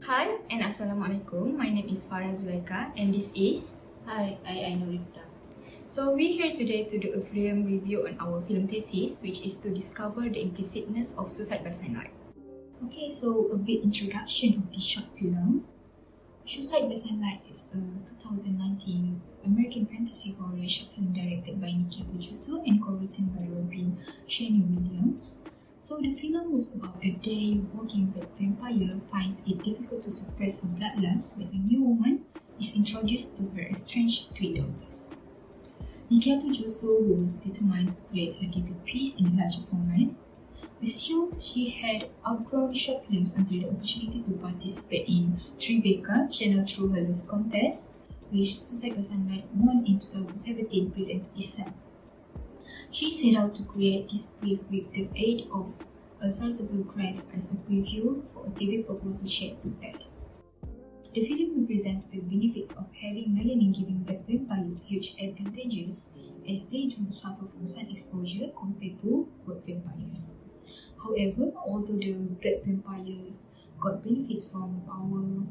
Hi and Assalamualaikum. My name is Farah Zulaika and this is Hi, I know Rita. So we're here today to do a film review on our film thesis, which is to discover the implicitness of suicide by sunlight. Okay, so a bit introduction of this short film. Suicide by Sunlight is a 2019 American fantasy horror short film directed by Nikia Tujusu and co-written by Robin Shane Williams. So the film was about a day walking black vampire finds it difficult to suppress a bloodlust when a new woman is introduced to her estranged twin daughters. Nikia Tujusu, who was determined to create her debut piece in a larger format, assumes she had outgrown short films until the opportunity to participate in Tribeca Channel Through Her Lost Contest, which Suicide by Sunlight won in 2017 presented itself. She set out to create this brief with the aid of a sizable grant as a preview for a TV proposal she had prepared. The film represents the benefits of having melanin giving black vampires huge advantages as they do not suffer from sun exposure compared to white vampires. However, although the black vampires got benefits from power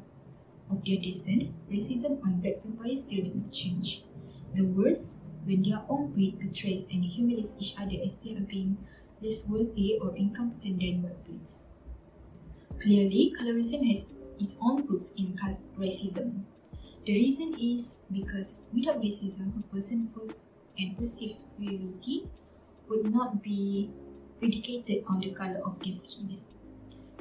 of their descent, racism on black vampires still did not change. The worst, when their own breed betrays and humiliates each other as they are being less worthy or incompetent than white breeds. Clearly, colorism has its own roots in racism. The reason is because without racism, a person who perceives superiority would not be predicated on the color of their skin.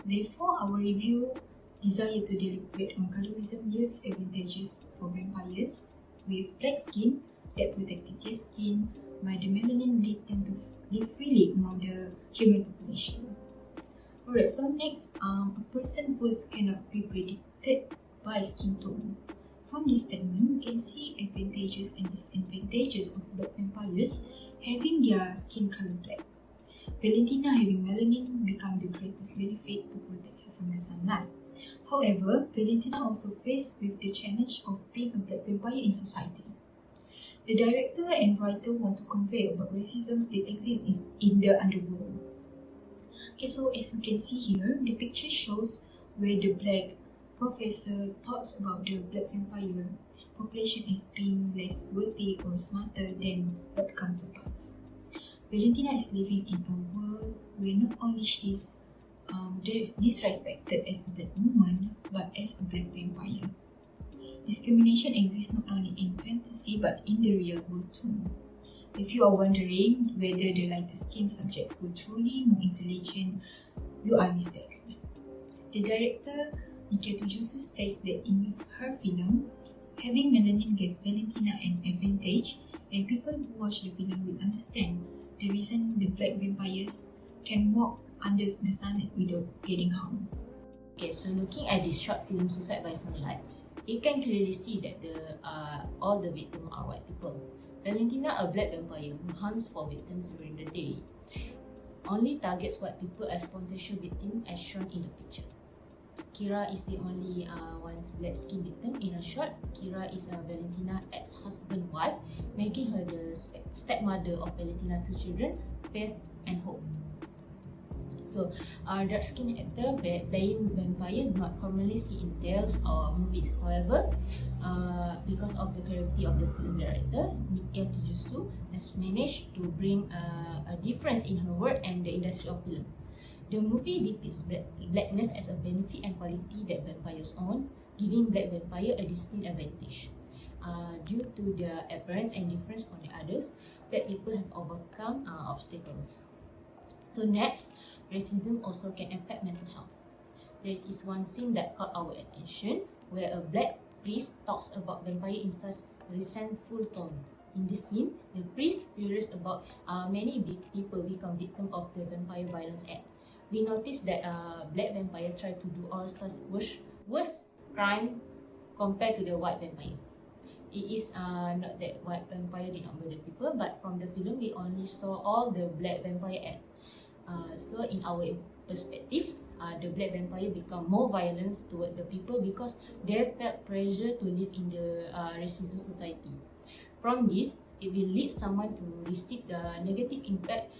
Therefore, our review desire to deliberate on colorism yields advantages for vampires with black skin that protected their skin by the melanin lead them to live freely among the human population. Alright, so next, a person with cannot be predicted by skin tone. From this statement, we can see advantages and disadvantages of black vampires having their skin color black. Valentina having melanin become the greatest benefit to protect her from the sunlight. However, Valentina also faced with the challenge of being a black vampire in society. The director and writer want to convey about racism that exists in the underworld. Okay, so as we can see here, the picture shows where the black professor talks about the black vampire population as being less worthy or smarter than white counterparts. Valentina is living in a world where not only she is disrespected as a black woman, but as a black vampire. Discrimination exists not only in fantasy but in the real world too. If you are wondering whether the lighter skinned subjects were truly more intelligent, you are mistaken. The director, Nikia Tujusu, states that in her film, having melanin gave Valentina an advantage, and people who watch the film will understand the reason the black vampires can walk under the sunlight without getting harmed. Okay, so looking at this short film Suicide by Sunlight, you can clearly see that all the victims are white people. Valentina, a black vampire who hunts for victims during the day, only targets white people as potential victims as shown in the picture. Kira is the only one's black skin victim in a shot. Kira is Valentina's ex-husband wife, making her the stepmother of Valentina's two children, Faith and Hope. So, dark skinned actor playing vampire not commonly seen in tales or movies. However, because of the creativity of the film director, Nikia Tujusu has managed to bring a difference in her work and the industry of film. The movie depicts blackness as a benefit and quality that vampires own, giving black vampire a distinct advantage. Due to their appearance and difference from the others, black people have overcome obstacles. So next, racism also can affect mental health. There is one scene that caught our attention where a black priest talks about vampire in such resentful tone. In this scene, the priest furious about many people become victim of the vampire violence act. We noticed that black vampire try to do all such worse crime compared to the white vampire. It is not that white vampire did not murder people, but from the film we only saw all the black vampire act. So in our perspective, the black vampire become more violent toward the people because they felt pressure to live in the racism society. From this, it will lead someone to receive the negative impact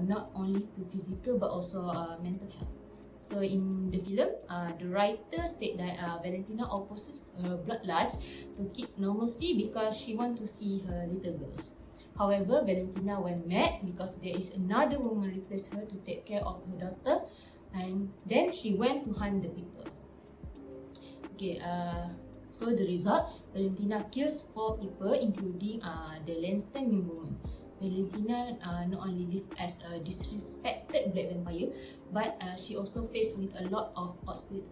not only to physical but also mental health. So in the film, the writer state that Valentina opposes her bloodlust to keep normalcy because she wants to see her little girls. However, Valentina went mad because there is another woman replaced her to take care of her daughter, and then she went to hunt the people. Okay, so the result, Valentina kills 4 people, including the Lanston young woman. Valentina not only lived as a disrespected black vampire, but she also faced with a lot of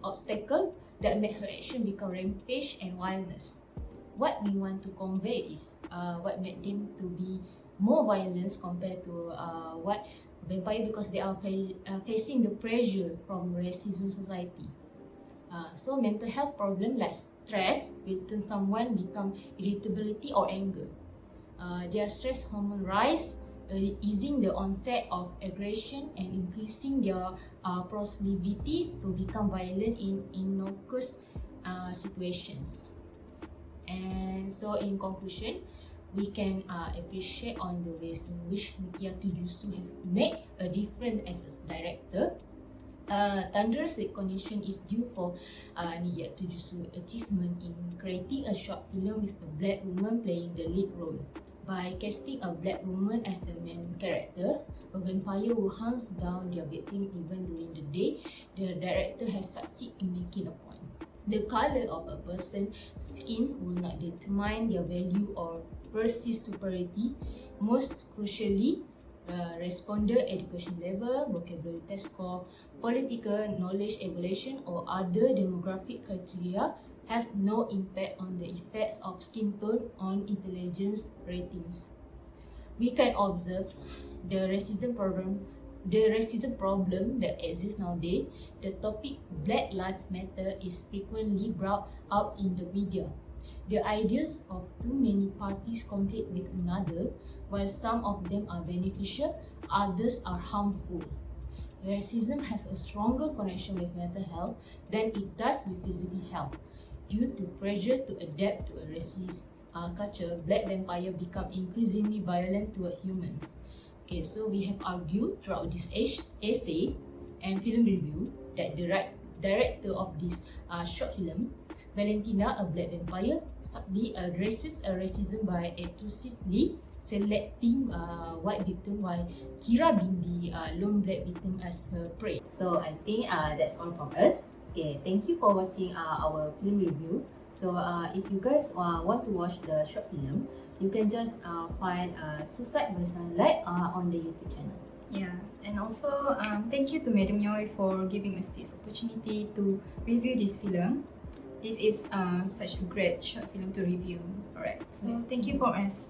obstacles that made her action become rampage and wildness. What we want to convey is what made them to be more violent compared to what vampire, because they are facing the pressure from racism society. So mental health problem like stress will turn someone become irritability or anger. Their stress hormone rise, easing the onset of aggression and increasing their proclivity to become violent in innocuous situations. And so in conclusion, we can appreciate on the ways in which G26 has made a difference as a director. Thunderous recognition is due for G26 achievement in creating a short film with a black woman playing the lead role. By casting a black woman as the main character, a vampire who hunts down their victim even during the day, the director has succeeded in making a point. The color of a person's skin will not determine their value or perceived superiority. Most crucially, responder education level, vocabulary test score, political knowledge evaluation or other demographic criteria have no impact on the effects of skin tone on intelligence ratings. We can observe the racism problem that exists nowadays. The topic Black Lives Matter is frequently brought up in the media. The ideas of too many parties compete with another, while some of them are beneficial, others are harmful. Racism has a stronger connection with mental health than it does with physical health. Due to pressure to adapt to a racist culture, black vampires become increasingly violent toward humans. Okay, so we have argued throughout this essay and film review that the director of this short film, Valentina, a black vampire, subtly addresses racism by exclusively selecting white victim, while Kira being the lone black victim as her prey. So I think that's all from us. Okay, thank you for watching our film review. So if you guys want to watch the short film, you can just find Suicide by Sunlight on the YouTube channel. Yeah, and also thank you to Madam Yoy for giving us this opportunity to review this film. This is such a great short film to review. Alright, so thank you for us.